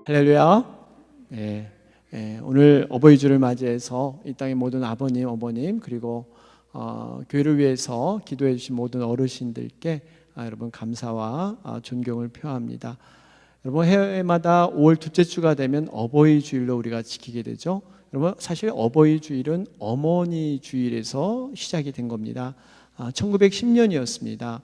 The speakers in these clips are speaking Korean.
할렐루야. 오늘 어버이 주를 맞이해서 이 땅의 모든 아버님, 어머님 그리고 교회를 위해서 기도해 주신 모든 어르신들께 여러분 감사와 존경을 표합니다. 여러분 해마다 5월 둘째 주가 되면 어버이 주일로 우리가 지키게 되죠. 여러분 사실 어버이 주일은 어머니 주일에서 시작이 된 겁니다. 1910년이었습니다.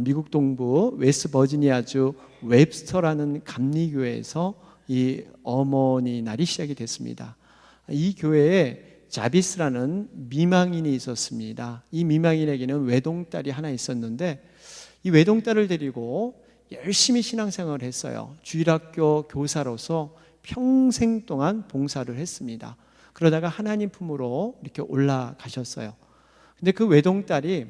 미국 동부 웨스트 버지니아주 웹스터라는 감리교회에서 이 어머니 날이 시작이 됐습니다. 이 교회에 자비스라는 미망인이 있었습니다. 이 미망인에게는 외동딸이 하나 있었는데 이 외동딸을 데리고 열심히 신앙생활을 했어요. 주일학교 교사로서 평생 동안 봉사를 했습니다. 그러다가 하나님 품으로 이렇게 올라가셨어요. 근데 그 외동딸이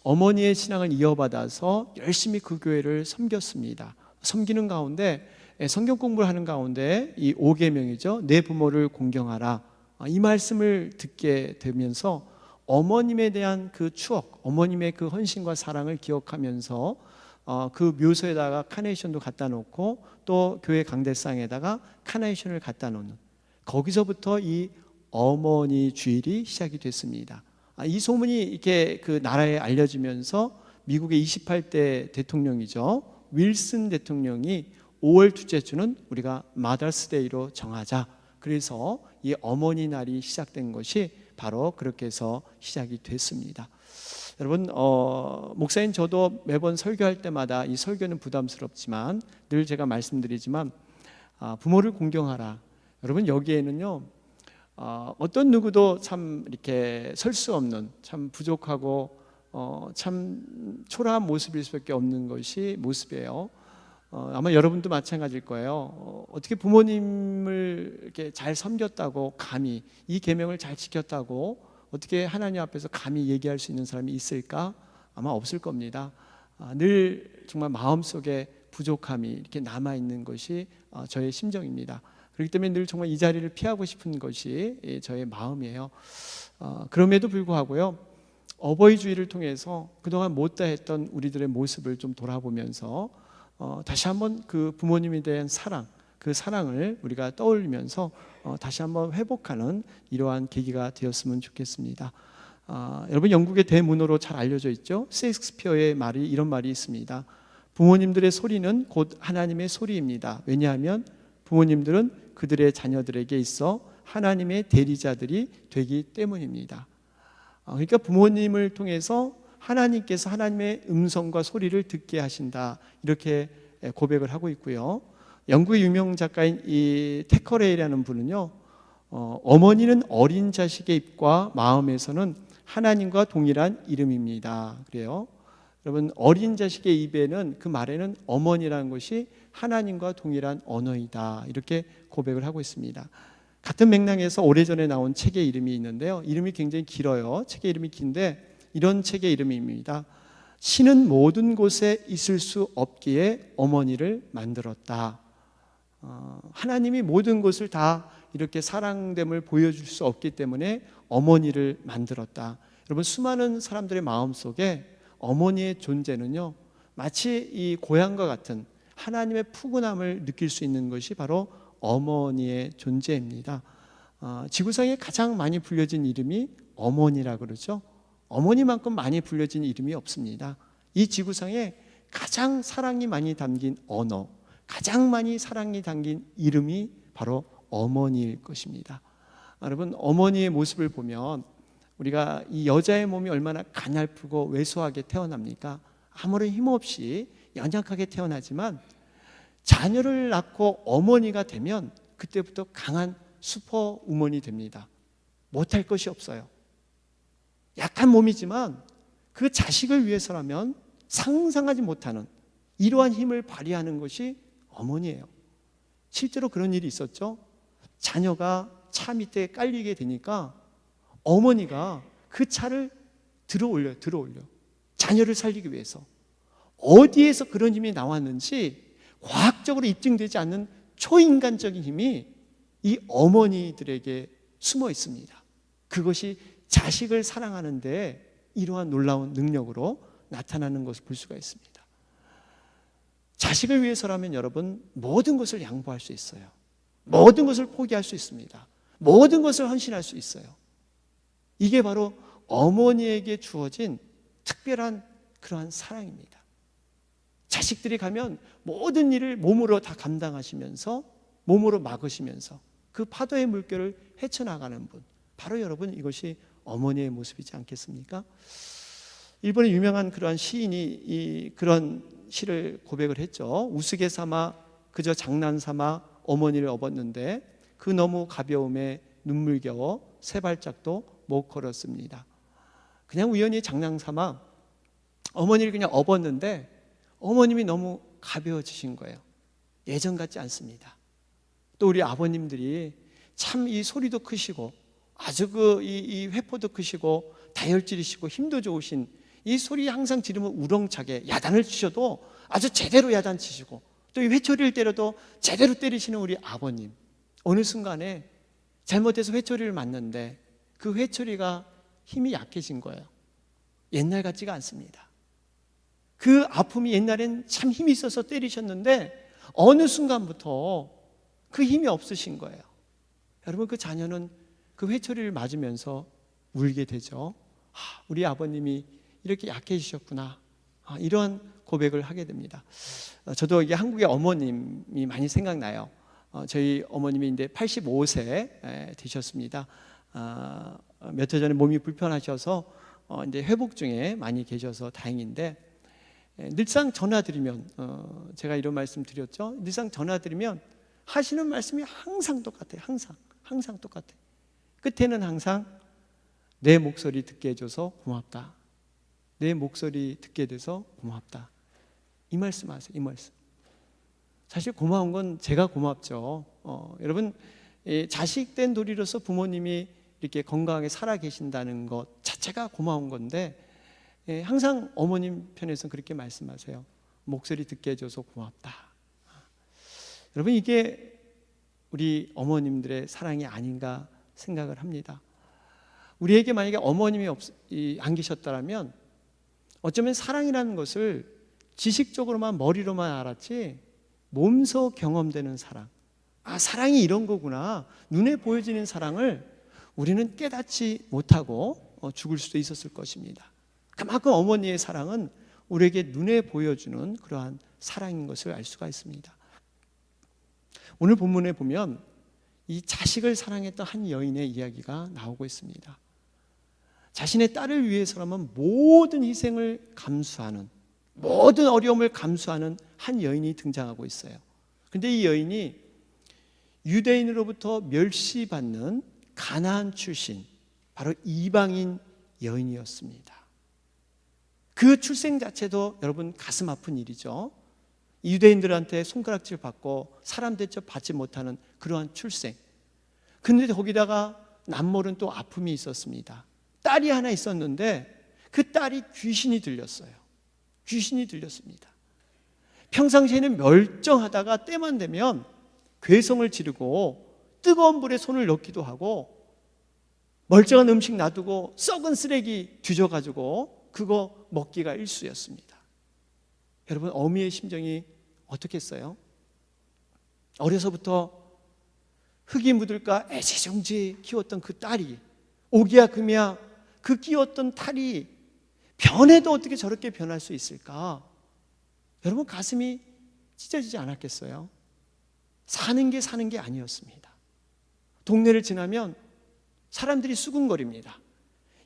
어머니의 신앙을 이어받아서 열심히 그 교회를 섬겼습니다. 섬기는 가운데 성경 공부를 하는 가운데 이 5계명이죠. 내 부모를 공경하라. 이 말씀을 듣게 되면서 어머님에 대한 그 추억, 어머님의 그 헌신과 사랑을 기억하면서 그 묘소에다가 카네이션도 갖다 놓고 또 교회 강대상에다가 카네이션을 갖다 놓는, 거기서부터 이 어머니 주일이 시작이 됐습니다. 이 소문이 이렇게 그 나라에 알려지면서 미국의 28대 대통령이죠. 윌슨 대통령이 5월 둘째 주는 우리가 마더스데이로 정하자. 그래서 이 어머니 날이 시작된 것이 바로 그렇게 해서 시작이 됐습니다. 여러분 목사님 저도 매번 설교할 때마다 이 설교는 부담스럽지만 늘 제가 말씀드리지만 부모를 공경하라. 여러분 여기에는요 어떤 누구도 참 이렇게 설 수 없는 참 부족하고 참 초라한 모습일 수밖에 없는 것이 모습이에요. 아마 여러분도 마찬가지일 거예요. 어떻게 부모님을 이렇게 잘 섬겼다고 감히 이 계명을 잘 지켰다고 어떻게 하나님 앞에서 감히 얘기할 수 있는 사람이 있을까? 아마 없을 겁니다. 늘 정말 마음속에 부족함이 이렇게 남아있는 것이 저의 심정입니다. 그렇기 때문에 늘 정말 이 자리를 피하고 싶은 것이 저의 마음이에요. 그럼에도 불구하고요, 어버이 주일을 통해서 그동안 못다했던 우리들의 모습을 좀 돌아보면서 다시 한번 그 부모님에 대한 사랑, 그 사랑을 우리가 떠올리면서 다시 한번 회복하는 이러한 계기가 되었으면 좋겠습니다. 여러분 영국의 대문호로 잘 알려져 있죠. 셰익스피어의 말이 이런 말이 있습니다. 부모님들의 소리는 곧 하나님의 소리입니다. 왜냐하면 부모님들은 그들의 자녀들에게 있어 하나님의 대리자들이 되기 때문입니다. 그러니까 부모님을 통해서 하나님께서 하나님의 음성과 소리를 듣게 하신다, 이렇게 고백을 하고 있고요. 영국의 유명 작가인 이 태커레이라는 분은요, 어머니는 어린 자식의 입과 마음에서는 하나님과 동일한 이름입니다. 그래요. 여러분 어린 자식의 입에는, 그 말에는 어머니라는 것이 하나님과 동일한 언어이다, 이렇게 고백을 하고 있습니다. 같은 맥락에서 오래전에 나온 책의 이름이 있는데요, 이름이 굉장히 길어요. 책의 이름이 긴데 이런 책의 이름입니다. 신은 모든 곳에 있을 수 없기에 어머니를 만들었다. 하나님이 모든 것을 다 이렇게 사랑됨을 보여줄 수 없기 때문에 어머니를 만들었다. 여러분 수많은 사람들의 마음속에 어머니의 존재는요, 마치 이 고향과 같은 하나님의 푸근함을 느낄 수 있는 것이 바로 어머니의 존재입니다. 지구상에 가장 많이 불려진 이름이 어머니라 그러죠. 어머니만큼 많이 불려진 이름이 없습니다. 이 지구상에 가장 사랑이 많이 담긴 언어, 가장 많이 사랑이 담긴 이름이 바로 어머니일 것입니다. 여러분 어머니의 모습을 보면 우리가 이 여자의 몸이 얼마나 가냘프고 왜소하게 태어납니까? 아무런 힘없이 연약하게 태어나지만 자녀를 낳고 어머니가 되면 그때부터 강한 슈퍼우먼이 됩니다. 못할 것이 없어요. 약한 몸이지만 그 자식을 위해서라면 상상하지 못하는 이러한 힘을 발휘하는 것이 어머니예요. 실제로 그런 일이 있었죠. 자녀가 차 밑에 깔리게 되니까 어머니가 그 차를 들어 올려요. 자녀를 살리기 위해서. 어디에서 그런 힘이 나왔는지 과학적으로 입증되지 않는 초인간적인 힘이 이 어머니들에게 숨어 있습니다. 그것이 자식을 사랑하는 데 이러한 놀라운 능력으로 나타나는 것을 볼 수가 있습니다. 자식을 위해서라면 여러분 모든 것을 양보할 수 있어요. 모든 것을 포기할 수 있습니다. 모든 것을 헌신할 수 있어요. 이게 바로 어머니에게 주어진 특별한 그러한 사랑입니다. 자식들이 가면 모든 일을 몸으로 다 감당하시면서 몸으로 막으시면서 그 파도의 물결을 헤쳐나가는 분, 바로 여러분 이것이 어머니의 모습이지 않겠습니까? 일본의 유명한 그러한 시인이 그런 시를 고백을 했죠. 우스개 삼아 그저 장난 삼아 어머니를 업었는데 그 너무 가벼움에 눈물겨워 세 발짝도 못 걸었습니다. 그냥 우연히 장난 삼아 어머니를 그냥 업었는데 어머님이 너무 가벼워지신 거예요. 예전 같지 않습니다. 또 우리 아버님들이 참 이 소리도 크시고 아주 이 회포도 크시고 다혈질이시고 힘도 좋으신, 이 소리 항상 지르면 우렁차게 야단을 치셔도 아주 제대로 야단 치시고, 또 이 회초리를 때려도 제대로 때리시는 우리 아버님, 어느 순간에 잘못해서 회초리를 맞는데 그 회초리가 힘이 약해진 거예요. 옛날 같지가 않습니다. 그 아픔이 옛날엔 참 힘이 있어서 때리셨는데 어느 순간부터 그 힘이 없으신 거예요. 여러분, 그 자녀는 그 회초리를 맞으면서 울게 되죠. 우리 아버님이 이렇게 약해지셨구나, 이런 고백을 하게 됩니다. 저도 이게 한국의 어머님이 많이 생각나요. 저희 어머님이 이제 85세 되셨습니다. 몇 해 전에 몸이 불편하셔서 이제 회복 중에 많이 계셔서 다행인데, 늘상 전화드리면 제가 이런 말씀 드렸죠. 늘상 전화드리면 하시는 말씀이 항상 똑같아요. 항상 똑같아요. 끝에는 항상 내 목소리 듣게 해줘서 고맙다. 내 목소리 듣게 돼서 고맙다. 이 말씀 하세요. 이 말씀. 사실 고마운 건 제가 고맙죠. 여러분, 자식된 도리로서 부모님이 이렇게 건강하게 살아 계신다는 것 자체가 고마운 건데, 항상 어머님 편에서 그렇게 말씀하세요. 목소리 듣게 해줘서 고맙다. 여러분, 이게 우리 어머님들의 사랑이 아닌가 생각을 합니다. 우리에게 만약에 어머님이 안 계셨다면 어쩌면 사랑이라는 것을 지식적으로만, 머리로만 알았지 몸소 경험되는 사랑, 사랑이 이런 거구나, 눈에 보여지는 사랑을 우리는 깨닫지 못하고 죽을 수도 있었을 것입니다. 그만큼 어머니의 사랑은 우리에게 눈에 보여주는 그러한 사랑인 것을 알 수가 있습니다. 오늘 본문에 보면 이 자식을 사랑했던 한 여인의 이야기가 나오고 있습니다. 자신의 딸을 위해서라면 모든 희생을 감수하는, 모든 어려움을 감수하는 한 여인이 등장하고 있어요. 그런데 이 여인이 유대인으로부터 멸시받는 가나안 출신, 바로 이방인 여인이었습니다. 그 출생 자체도 여러분 가슴 아픈 일이죠. 유대인들한테 손가락질 받고 사람 대접 받지 못하는 그러한 출생. 그런데 거기다가 남모른 또 아픔이 있었습니다. 딸이 하나 있었는데 그 딸이 귀신이 들렸어요. 귀신이 들렸습니다. 평상시에는 멀쩡하다가 때만 되면 괴성을 지르고 뜨거운 불에 손을 넣기도 하고, 멀쩡한 음식 놔두고 썩은 쓰레기 뒤져가지고 그거 먹기가 일쑤였습니다. 여러분, 어미의 심정이 어떻겠어요? 어려서부터 흙이 묻을까 애지중지 키웠던 그 딸이, 오기야 금이야 그 끼웠던 탈이 변해도 어떻게 저렇게 변할 수 있을까? 여러분, 가슴이 찢어지지 않았겠어요? 사는 게 아니었습니다. 동네를 지나면 사람들이 수군거립니다.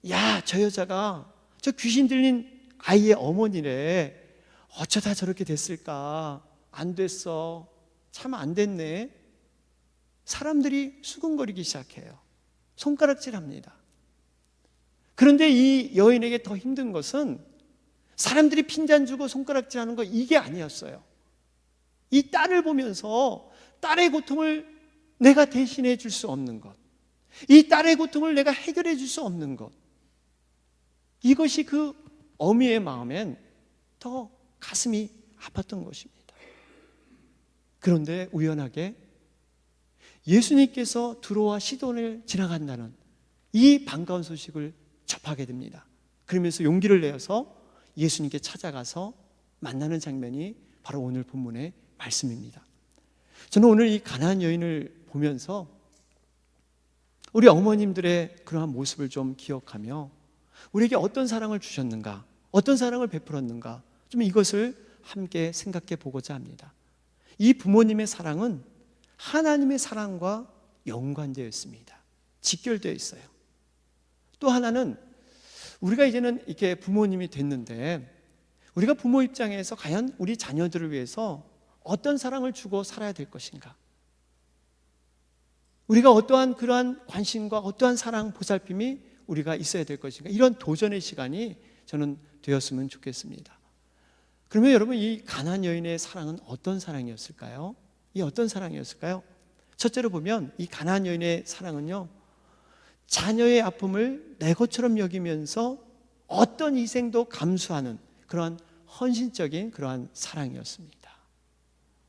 야, 저 여자가 저 귀신 들린 아이의 어머니래. 어쩌다 저렇게 됐을까? 안 됐어. 참 안 됐네. 사람들이 수군거리기 시작해요. 손가락질합니다. 그런데 이 여인에게 더 힘든 것은 사람들이 핀잔 주고 손가락질하는 거, 이게 아니었어요. 이 딸을 보면서 딸의 고통을 내가 대신해 줄 수 없는 것, 이 딸의 고통을 내가 해결해 줄 수 없는 것, 이것이 그 어미의 마음엔 더 가슴이 아팠던 것입니다. 그런데 우연하게 예수님께서 두로와 시돈을 지나간다는 이 반가운 소식을 접하게 됩니다. 그러면서 용기를 내어서 예수님께 찾아가서 만나는 장면이 바로 오늘 본문의 말씀입니다. 저는 오늘 이 가나안 여인을 보면서 우리 어머님들의 그러한 모습을 좀 기억하며 우리에게 어떤 사랑을 주셨는가, 어떤 사랑을 베풀었는가, 좀 이것을 함께 생각해 보고자 합니다. 이 부모님의 사랑은 하나님의 사랑과 연관되어 있습니다. 직결되어 있어요. 또 하나는 우리가 이제는 이렇게 부모님이 됐는데 우리가 부모 입장에서 과연 우리 자녀들을 위해서 어떤 사랑을 주고 살아야 될 것인가? 우리가 어떠한 그러한 관심과 어떠한 사랑, 보살핌이 우리가 있어야 될 것인가? 이런 도전의 시간이 저는 되었으면 좋겠습니다. 그러면 여러분, 이 가나안 여인의 사랑은 어떤 사랑이었을까요? 이 어떤 사랑이었을까요? 첫째로 보면 이 가나안 여인의 사랑은요, 자녀의 아픔을 내 것처럼 여기면서 어떤 희생도 감수하는 그러한 헌신적인 그러한 사랑이었습니다.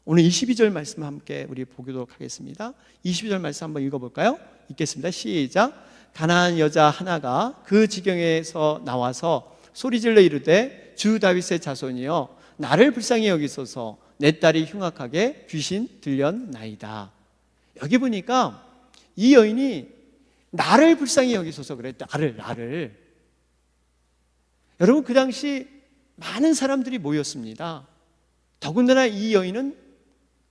오늘 22절 말씀 함께 우리 보도록 하겠습니다. 22절 말씀 한번 읽어볼까요? 읽겠습니다. 시작. 가나안 여자 하나가 그 지경에서 나와서 소리질러 이르되 주 다윗의 자손이여 나를 불쌍히 여기소서 내 딸이 흉악하게 귀신 들렸나이다. 여기 보니까 이 여인이 나를 불쌍히 여기소서 그래. 나를. 여러분, 그 당시 많은 사람들이 모였습니다. 더군다나 이 여인은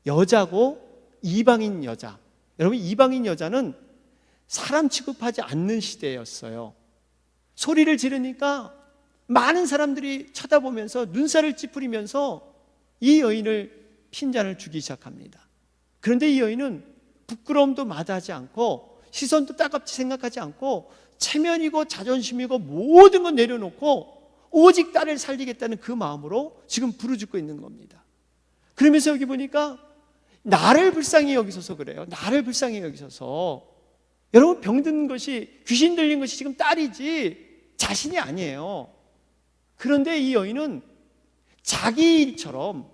여자고 이방인 여자. 여러분, 이방인 여자는 사람 취급하지 않는 시대였어요. 소리를 지르니까 많은 사람들이 쳐다보면서 눈살을 찌푸리면서 이 여인을 핀잔을 주기 시작합니다. 그런데 이 여인은 부끄러움도 마다하지 않고 시선도 따갑지 생각하지 않고 체면이고 자존심이고 모든 건 내려놓고 오직 딸을 살리겠다는 그 마음으로 지금 부르짖고 있는 겁니다. 그러면서 여기 보니까 나를 불쌍히 여기소서 그래요. 나를 불쌍히 여기소서. 여러분, 병든 것이, 귀신 들린 것이 지금 딸이지 자신이 아니에요. 그런데 이 여인은 자기 일처럼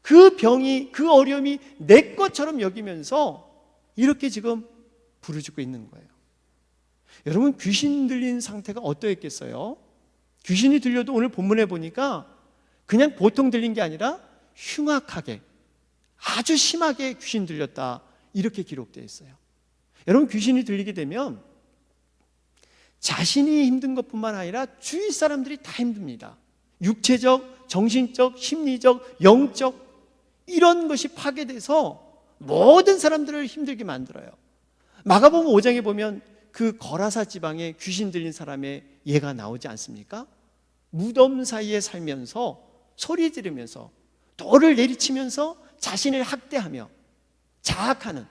그 병이, 그 어려움이 내 것처럼 여기면서 이렇게 지금 부르짖고 있는 거예요. 여러분, 귀신 들린 상태가 어떠했겠어요? 귀신이 들려도 오늘 본문에 보니까 그냥 보통 들린 게 아니라 흉악하게, 아주 심하게 귀신 들렸다, 이렇게 기록되어 있어요. 여러분, 귀신이 들리게 되면 자신이 힘든 것뿐만 아니라 주위 사람들이 다 힘듭니다. 육체적, 정신적, 심리적, 영적 이런 것이 파괴돼서 모든 사람들을 힘들게 만들어요. 마가복음 5장에 보면 그 거라사 지방에 귀신 들린 사람의 예가 나오지 않습니까? 무덤 사이에 살면서 소리 지르면서 돌을 내리치면서 자신을 학대하며 자학하는,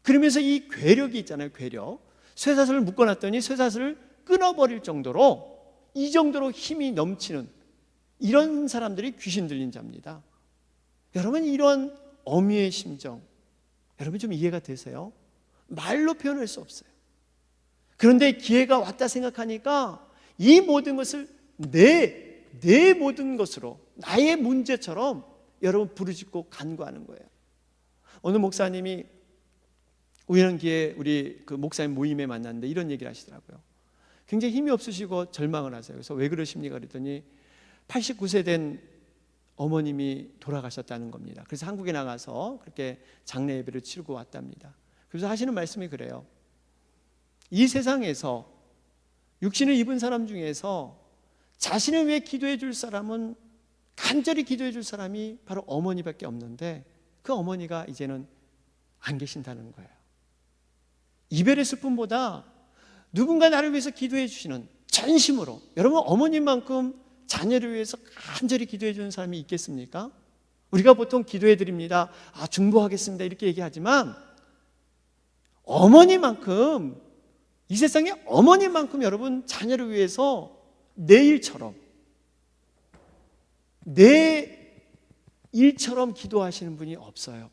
그러면서 이 괴력이 있잖아요. 괴력. 쇠사슬을 묶어놨더니 쇠사슬을 끊어버릴 정도로, 이 정도로 힘이 넘치는 이런 사람들이 귀신 들린 자입니다. 여러분, 이런 어미의 심정 여러분 좀 이해가 되세요? 말로 표현할 수 없어요. 그런데 기회가 왔다 생각하니까 이 모든 것을 내 모든 것으로, 나의 문제처럼 여러분 부르짖고 간구하는 거예요. 오늘 목사님이 우연한 기회에 우리 그 목사님 모임에 만났는데 이런 얘기를 하시더라고요. 굉장히 힘이 없으시고 절망을 하세요. 그래서 왜 그러십니까? 그랬더니 89세 된 어머님이 돌아가셨다는 겁니다. 그래서 한국에 나가서 그렇게 장례 예배를 치르고 왔답니다. 그래서 하시는 말씀이 그래요. 이 세상에서 육신을 입은 사람 중에서 자신을 위해 기도해 줄 사람은, 간절히 기도해 줄 사람이 바로 어머니밖에 없는데 그 어머니가 이제는 안 계신다는 거예요. 이별의 슬픔보다 누군가 나를 위해서 기도해 주시는, 전심으로, 여러분 어머님만큼 자녀를 위해서 간절히 기도해 주는 사람이 있겠습니까? 우리가 보통 기도해 드립니다, 중보하겠습니다 이렇게 얘기하지만 어머니만큼, 이 세상에 어머니만큼 여러분 자녀를 위해서 내 일처럼, 내 일처럼 기도하시는 분이 없어요.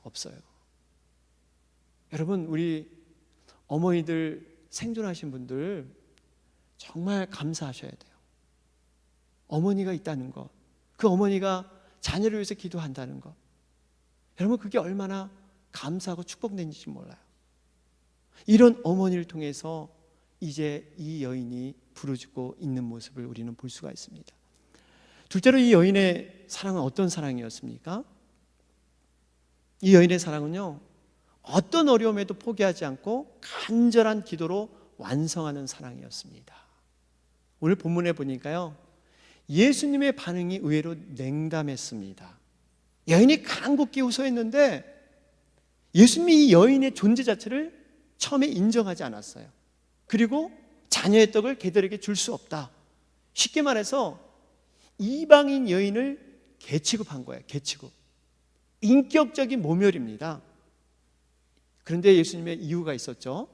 여러분, 우리 어머니들 생존하신 분들 정말 감사하셔야 돼요. 어머니가 있다는 것, 그 어머니가 자녀를 위해서 기도한다는 것, 여러분 그게 얼마나 감사하고 축복된지 몰라요. 이런 어머니를 통해서 이제 이 여인이 부르짖고 있는 모습을 우리는 볼 수가 있습니다. 둘째로 이 여인의 사랑은 어떤 사랑이었습니까? 이 여인의 사랑은요, 어떤 어려움에도 포기하지 않고 간절한 기도로 완성하는 사랑이었습니다. 오늘 본문에 보니까요, 예수님의 반응이 의외로 냉담했습니다. 여인이 간곡히 호소했는데 예수님이 이 여인의 존재 자체를 처음에 인정하지 않았어요. 그리고 자녀의 떡을 걔들에게 줄 수 없다. 쉽게 말해서 이방인 여인을 개취급한 거예요. 개취급. 인격적인 모멸입니다. 그런데 예수님의 이유가 있었죠.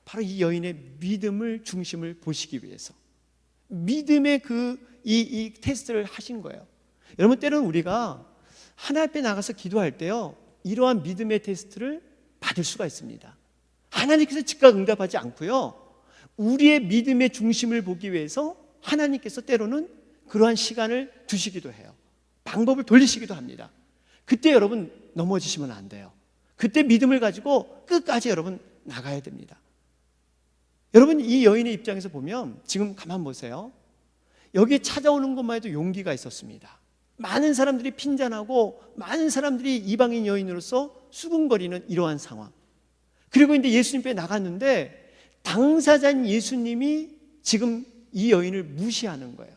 바로 이 여인의 믿음을 중심을 보시기 위해서 믿음의 이 테스트를 하신 거예요. 여러분, 때로는 우리가 하나님 앞에 나가서 기도할 때요, 이러한 믿음의 테스트를 받을 수가 있습니다. 하나님께서 즉각 응답하지 않고요, 우리의 믿음의 중심을 보기 위해서 하나님께서 때로는 그러한 시간을 두시기도 해요. 방법을 돌리시기도 합니다. 그때 여러분 넘어지시면 안 돼요. 그때 믿음을 가지고 끝까지 여러분 나가야 됩니다. 여러분, 이 여인의 입장에서 보면 지금 가만 보세요. 여기에 찾아오는 것만 해도 용기가 있었습니다. 많은 사람들이 핀잔하고 많은 사람들이 이방인 여인으로서 수군거리는 이러한 상황. 그리고 이제 예수님께 나갔는데 당사자인 예수님이 지금 이 여인을 무시하는 거예요.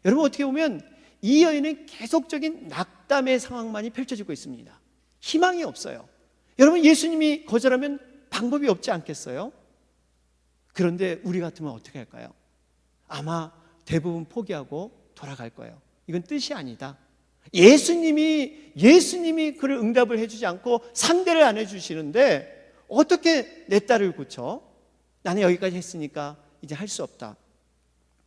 여러분, 어떻게 보면 이 여인은 계속적인 낙담의 상황만이 펼쳐지고 있습니다. 희망이 없어요. 여러분, 예수님이 거절하면 방법이 없지 않겠어요? 그런데 우리 같으면 어떻게 할까요? 아마 대부분 포기하고 돌아갈 거예요. 이건 뜻이 아니다. 예수님이 그를 응답을 해주지 않고 상대를 안 해주시는데 어떻게 내 딸을 고쳐? 나는 여기까지 했으니까 이제 할 수 없다.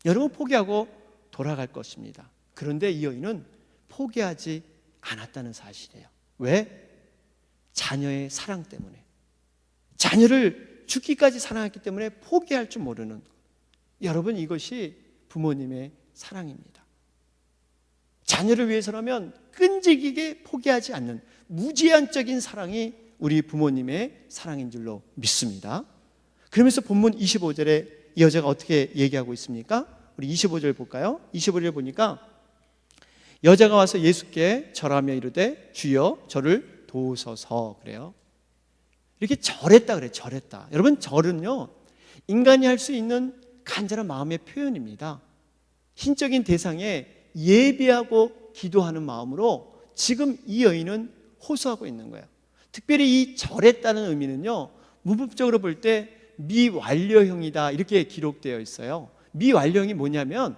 여러분, 포기하고 돌아갈 것입니다. 그런데 이 여인은 포기하지 않았다는 사실이에요. 왜? 자녀의 사랑 때문에. 자녀를 죽기까지 사랑했기 때문에 포기할 줄 모르는 것. 여러분, 이것이 부모님의 사랑입니다. 자녀를 위해서라면 끈질기게 포기하지 않는 무제한적인 사랑이 우리 부모님의 사랑인 줄로 믿습니다. 그러면서 본문 25절에 이 여자가 어떻게 얘기하고 있습니까? 우리 25절 볼까요? 25절 보니까 여자가 와서 예수께 절하며 이르되 주여 저를 도우소서 그래요. 이렇게 절했다 그래요. 절했다. 여러분, 절은요, 인간이 할 수 있는 간절한 마음의 표현입니다. 신적인 대상에 예배하고 기도하는 마음으로 지금 이 여인은 호소하고 있는 거예요. 특별히 이 절했다는 의미는요, 문법적으로 볼 때 미완료형이다 이렇게 기록되어 있어요. 미완료형이 뭐냐면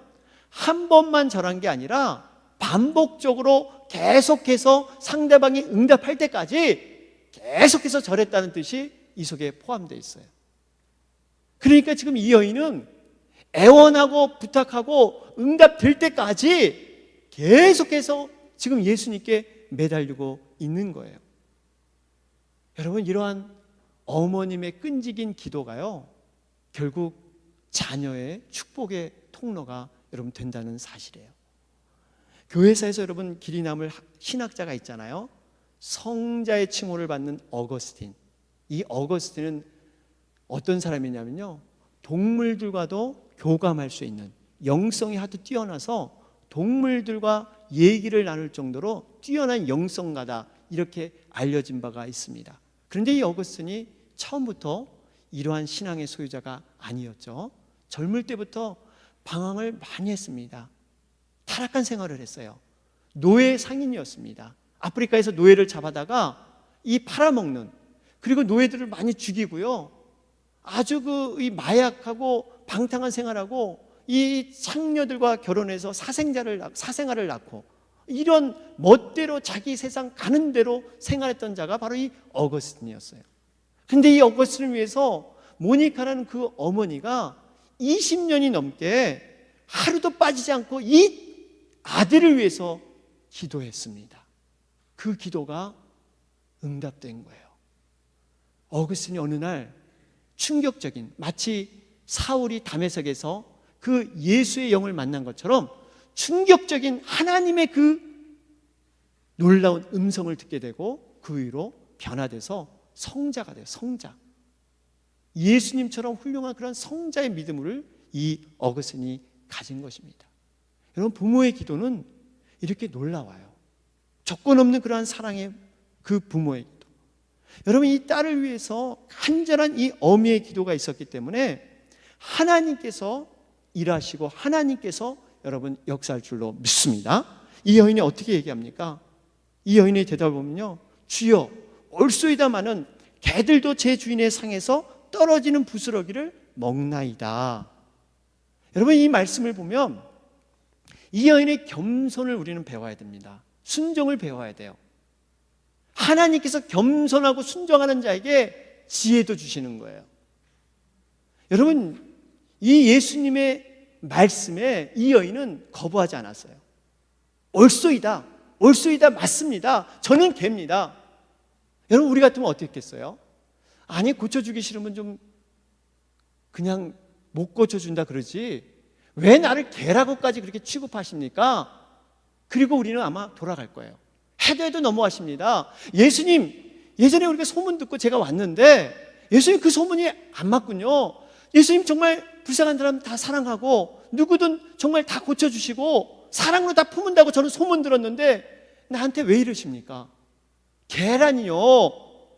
한 번만 절한 게 아니라 반복적으로 계속해서 상대방이 응답할 때까지 계속해서 절했다는 뜻이 이 속에 포함되어 있어요. 그러니까 지금 이 여인은 애원하고 부탁하고 응답될 때까지 계속해서 지금 예수님께 매달리고 있는 거예요. 여러분, 이러한 어머님의 끈질긴 기도가요, 결국 자녀의 축복의 통로가 여러분 된다는 사실이에요. 교회사에서 여러분 길이 남을 신학자가 있잖아요. 성자의 칭호를 받는 어거스틴. 이 어거스틴은 어떤 사람이냐면요, 동물들과도 교감할 수 있는, 영성이 아주 뛰어나서 동물들과 얘기를 나눌 정도로 뛰어난 영성가다 이렇게 알려진 바가 있습니다. 그런데 이 어거스틴이 처음부터 이러한 신앙의 소유자가 아니었죠. 젊을 때부터 방황을 많이 했습니다. 타락한 생활을 했어요. 노예 상인이었습니다. 아프리카에서 노예를 잡아다가 이 팔아먹는, 그리고 노예들을 많이 죽이고요, 아주 이 마약하고 방탕한 생활하고 이 창녀들과 결혼해서 사생아를 낳고 이런 멋대로 자기 세상 가는 대로 생활했던 자가 바로 이 어거스틴이었어요. 근데 이 어거스틴을 위해서 모니카라는 그 어머니가 20년이 넘게 하루도 빠지지 않고 이 아들을 위해서 기도했습니다. 그 기도가 응답된 거예요. 어거스틴이 어느 날 충격적인, 마치 사울이 다메섹에서 그 예수의 영을 만난 것처럼 충격적인 하나님의 그 놀라운 음성을 듣게 되고 그 위로 변화돼서 성자가 돼요. 성자. 예수님처럼 훌륭한 그런 성자의 믿음을 이 어거스틴이 가진 것입니다. 여러분, 부모의 기도는 이렇게 놀라워요. 조건 없는 그러한 사랑의 그 부모의 기도. 여러분, 이 딸을 위해서 간절한 이 어미의 기도가 있었기 때문에 하나님께서 일하시고 하나님께서 여러분 역사할 줄로 믿습니다. 이 여인이 어떻게 얘기합니까? 이 여인의 대답을 보면요, 주여 올소이다마는 개들도 제 주인의 상에서 떨어지는 부스러기를 먹나이다. 여러분, 이 말씀을 보면 이 여인의 겸손을 우리는 배워야 됩니다. 순종을 배워야 돼요. 하나님께서 겸손하고 순종하는 자에게 지혜도 주시는 거예요. 여러분, 이 예수님의 말씀에 이 여인은 거부하지 않았어요. 옳소이다, 옳소이다, 맞습니다, 저는 개입니다. 여러분, 우리 같으면 어떻게 했겠어요? 아니, 고쳐주기 싫으면 좀 그냥 못 고쳐준다 그러지 왜 나를 개라고까지 그렇게 취급하십니까? 그리고 우리는 아마 돌아갈 거예요. 해도 해도 너무하십니다. 예수님, 예전에 우리가 소문 듣고 제가 왔는데 예수님 그 소문이 안 맞군요. 예수님 정말 불쌍한 사람 다 사랑하고 누구든 정말 다 고쳐주시고 사랑으로 다 품은다고 저는 소문 들었는데 나한테 왜 이러십니까? 개라니요.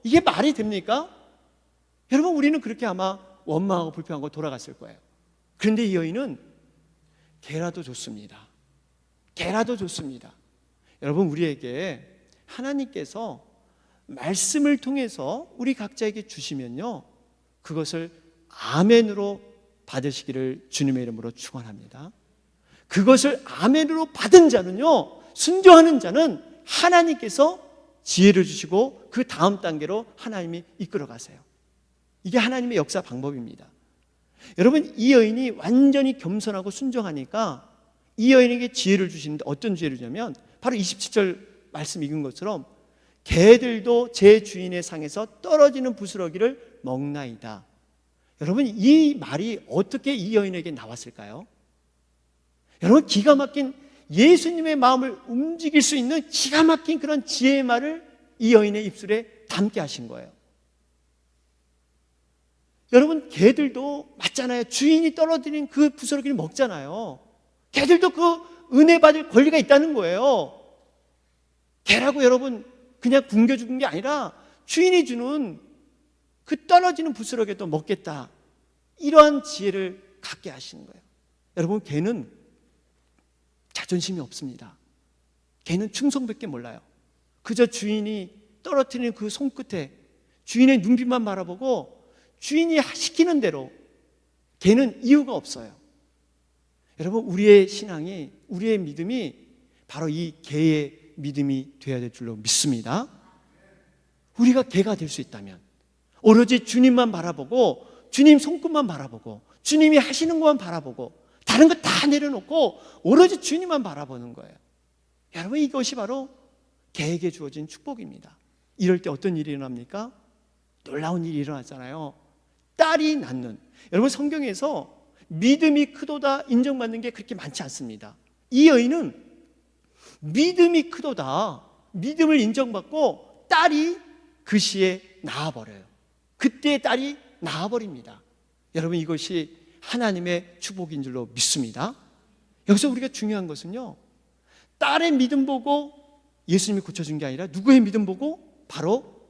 이게 말이 됩니까? 여러분, 우리는 그렇게 아마 원망하고 불평하고 돌아갔을 거예요. 그런데 이 여인은 개라도 좋습니다. 개라도 좋습니다. 여러분, 우리에게 하나님께서 말씀을 통해서 우리 각자에게 주시면요, 그것을 아멘으로 받으시기를 주님의 이름으로 축원합니다. 그것을 아멘으로 받은 자는요, 순종하는 자는 하나님께서 지혜를 주시고 그 다음 단계로 하나님이 이끌어 가세요. 이게 하나님의 역사 방법입니다. 여러분, 이 여인이 완전히 겸손하고 순종하니까 이 여인에게 지혜를 주시는데 어떤 지혜를 주냐면 바로 27절 말씀 읽은 것처럼 개들도 제 주인의 상에서 떨어지는 부스러기를 먹나이다. 여러분, 이 말이 어떻게 이 여인에게 나왔을까요? 여러분, 기가 막힌 예수님의 마음을 움직일 수 있는 기가 막힌 그런 지혜의 말을 이 여인의 입술에 담게 하신 거예요. 여러분, 개들도 맞잖아요. 주인이 떨어뜨린 그 부스러기를 먹잖아요. 개들도 그 은혜 받을 권리가 있다는 거예요. 개라고 여러분 그냥 굶겨 죽은 게 아니라 주인이 주는 그 떨어지는 부스러기도 먹겠다, 이러한 지혜를 갖게 하시는 거예요. 여러분, 개는 자존심이 없습니다. 개는 충성밖에 몰라요. 그저 주인이 떨어뜨리는 그 손끝에 주인의 눈빛만 바라보고 주인이 시키는 대로, 개는 이유가 없어요. 여러분, 우리의 신앙이, 우리의 믿음이 바로 이 개의 믿음이 되어야 될 줄로 믿습니다. 우리가 개가 될 수 있다면 오로지 주님만 바라보고 주님 손끝만 바라보고 주님이 하시는 것만 바라보고 다른 거 다 내려놓고 오로지 주님만 바라보는 거예요. 여러분, 이것이 바로 개에게 주어진 축복입니다. 이럴 때 어떤 일이 일어납니까? 놀라운 일이 일어났잖아요. 딸이 낳는. 여러분, 성경에서 믿음이 크도다 인정받는 게 그렇게 많지 않습니다. 이 여인은 믿음이 크도다, 믿음을 인정받고 딸이 그 시에 낳아버려요. 그때 딸이 낳아버립니다. 여러분, 이것이 하나님의 축복인 줄로 믿습니다. 여기서 우리가 중요한 것은요, 딸의 믿음 보고 예수님이 고쳐준 게 아니라 누구의 믿음 보고? 바로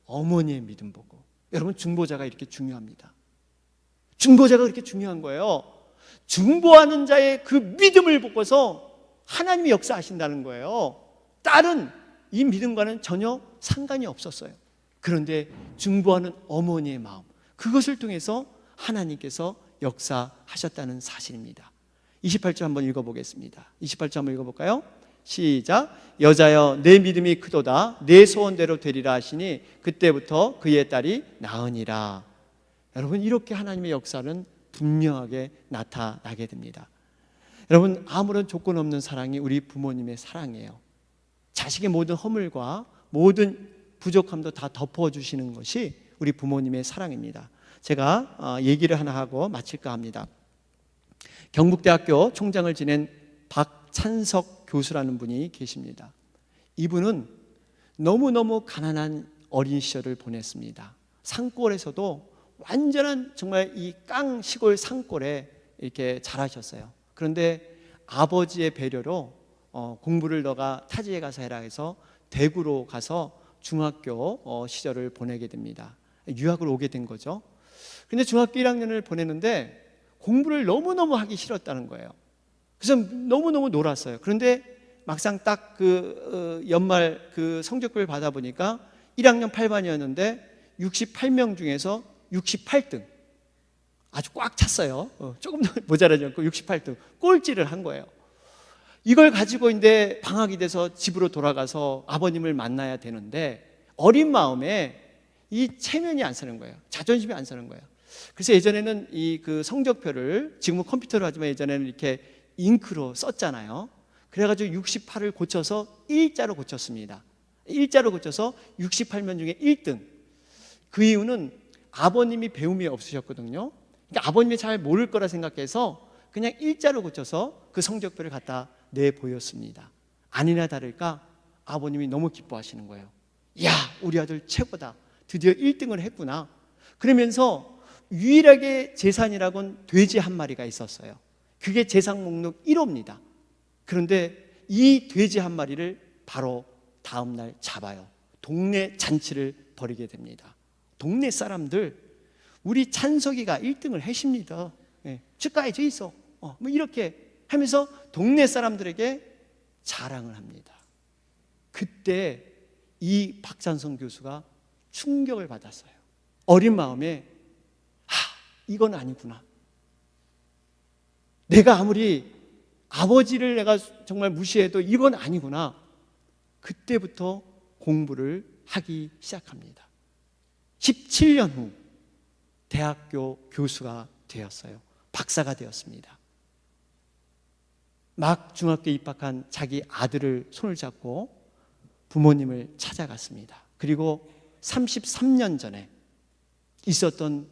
어머니의 믿음 보고. 여러분, 중보자가 이렇게 중요합니다. 중보자가 그렇게 중요한 거예요. 중보하는 자의 그 믿음을 보고서 하나님이 역사하신다는 거예요. 딸은 이 믿음과는 전혀 상관이 없었어요. 그런데 중보하는 어머니의 마음, 그것을 통해서 하나님께서 역사하셨다는 사실입니다. 28절 한번 읽어보겠습니다. 28절 한번 읽어볼까요? 시작. 여자여, 내 믿음이 크도다, 내 소원대로 되리라 하시니 그때부터 그의 딸이 나으니라. 여러분, 이렇게 하나님의 역사는 분명하게 나타나게 됩니다. 여러분, 아무런 조건 없는 사랑이 우리 부모님의 사랑이에요. 자식의 모든 허물과 모든 부족함도 다 덮어주시는 것이 우리 부모님의 사랑입니다. 제가 얘기를 하나 하고 마칠까 합니다. 경북대학교 총장을 지낸 박찬석 교수라는 분이 계십니다. 이분은 너무너무 가난한 어린 시절을 보냈습니다. 산골에서도 완전한 정말 이 깡 시골 산골에 이렇게 자라셨어요. 그런데 아버지의 배려로 공부를 너가 타지에 가서 해라 해서 대구로 가서 중학교 시절을 보내게 됩니다. 유학을 오게 된 거죠. 근데 중학교 1학년을 보내는데 공부를 너무너무 하기 싫었다는 거예요. 그래서 너무너무 놀았어요. 그런데 막상 딱 그 연말 그 성적표를 받아보니까 1학년 8반이었는데 68명 중에서 68등. 아주 꽉 찼어요. 조금 더 모자라지 않고 68등. 꼴찌를 한 거예요. 이걸 가지고 이제 방학이 돼서 집으로 돌아가서 아버님을 만나야 되는데 어린 마음에 이 체면이 안 서는 거예요. 자존심이 안 서는 거예요. 그래서 예전에는 이 그 성적표를, 지금은 컴퓨터로 하지만 예전에는 이렇게 잉크로 썼잖아요. 그래가지고 68을 고쳐서 일자로 고쳤습니다. 일자로 고쳐서 68명 중에 1등. 그 이유는 아버님이 배움이 없으셨거든요. 그러니까 아버님이 잘 모를 거라 생각해서 그냥 일자로 고쳐서 그 성적표를 갖다 내보였습니다. 아니나 다를까 아버님이 너무 기뻐하시는 거예요. 야, 우리 아들 최고다. 드디어 1등을 했구나. 그러면서 유일하게 재산이라고는 돼지 한 마리가 있었어요. 그게 재산 목록 1호입니다. 그런데 이 돼지 한 마리를 바로 다음 날 잡아요. 동네 잔치를 벌이게 됩니다. 동네 사람들, 우리 찬석이가 1등을 했습니다. 축하해 줘 있어. 뭐 이렇게 하면서 동네 사람들에게 자랑을 합니다. 그때 이 박찬성 교수가 충격을 받았어요. 어린 마음에 이건 아니구나. 내가 아무리 아버지를 내가 정말 무시해도 이건 아니구나. 그때부터 공부를 하기 시작합니다. 17년 후 대학교 교수가 되었어요. 박사가 되었습니다. 막 중학교에 입학한 자기 아들을 손을 잡고 부모님을 찾아갔습니다. 그리고 33년 전에 있었던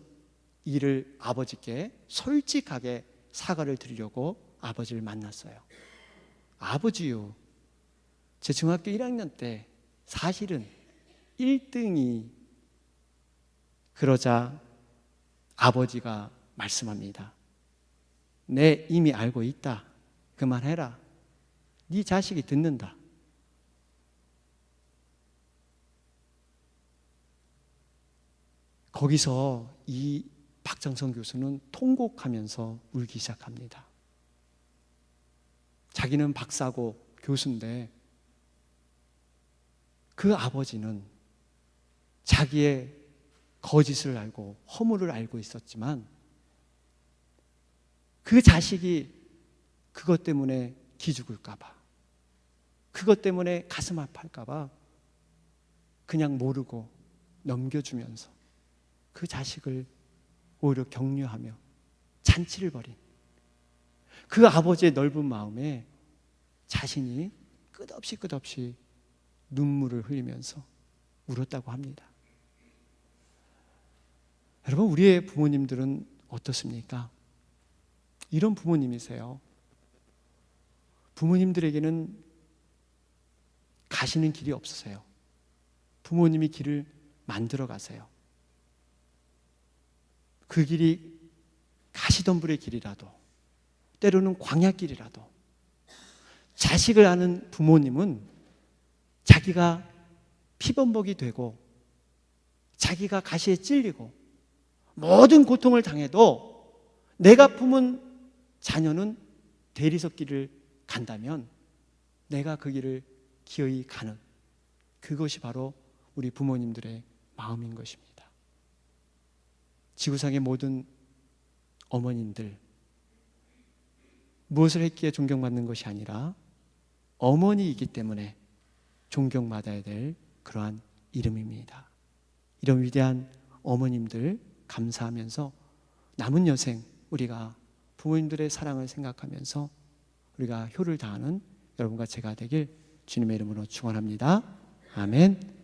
일을 아버지께 솔직하게 사과를 드리려고 아버지를 만났어요. 아버지요, 제 중학교 1학년 때 사실은 1등이. 그러자 아버지가 말씀합니다. 내 이미 알고 있다. 그만해라. 네 자식이 듣는다. 거기서 이 박찬성 교수는 통곡하면서 울기 시작합니다. 자기는 박사고 교수인데 그 아버지는 자기의 거짓을 알고 허물을 알고 있었지만 그 자식이 그것 때문에 기죽을까 봐, 그것 때문에 가슴 아파할까 봐 그냥 모르고 넘겨주면서 그 자식을 오히려 격려하며 잔치를 벌인 그 아버지의 넓은 마음에 자신이 끝없이 눈물을 흘리면서 울었다고 합니다. 여러분, 우리의 부모님들은 어떻습니까? 이런 부모님이세요. 부모님들에게는 가시는 길이 없으세요. 부모님이 길을 만들어 가세요. 그 길이 가시덤불의 길이라도, 때로는 광야길이라도, 자식을 아는 부모님은 자기가 피범벅이 되고 자기가 가시에 찔리고 모든 고통을 당해도 내가 품은 자녀는 대리석 길을 간다면 내가 그 길을 기어이 가는, 그것이 바로 우리 부모님들의 마음인 것입니다. 지구상의 모든 어머님들, 무엇을 했기에 존경받는 것이 아니라 어머니이기 때문에 존경받아야 될 그러한 이름입니다. 이런 위대한 어머님들 감사하면서 남은 여생 우리가 부모님들의 사랑을 생각하면서 우리가 효를 다하는 여러분과 제가 되길 주님의 이름으로 축원합니다. 아멘.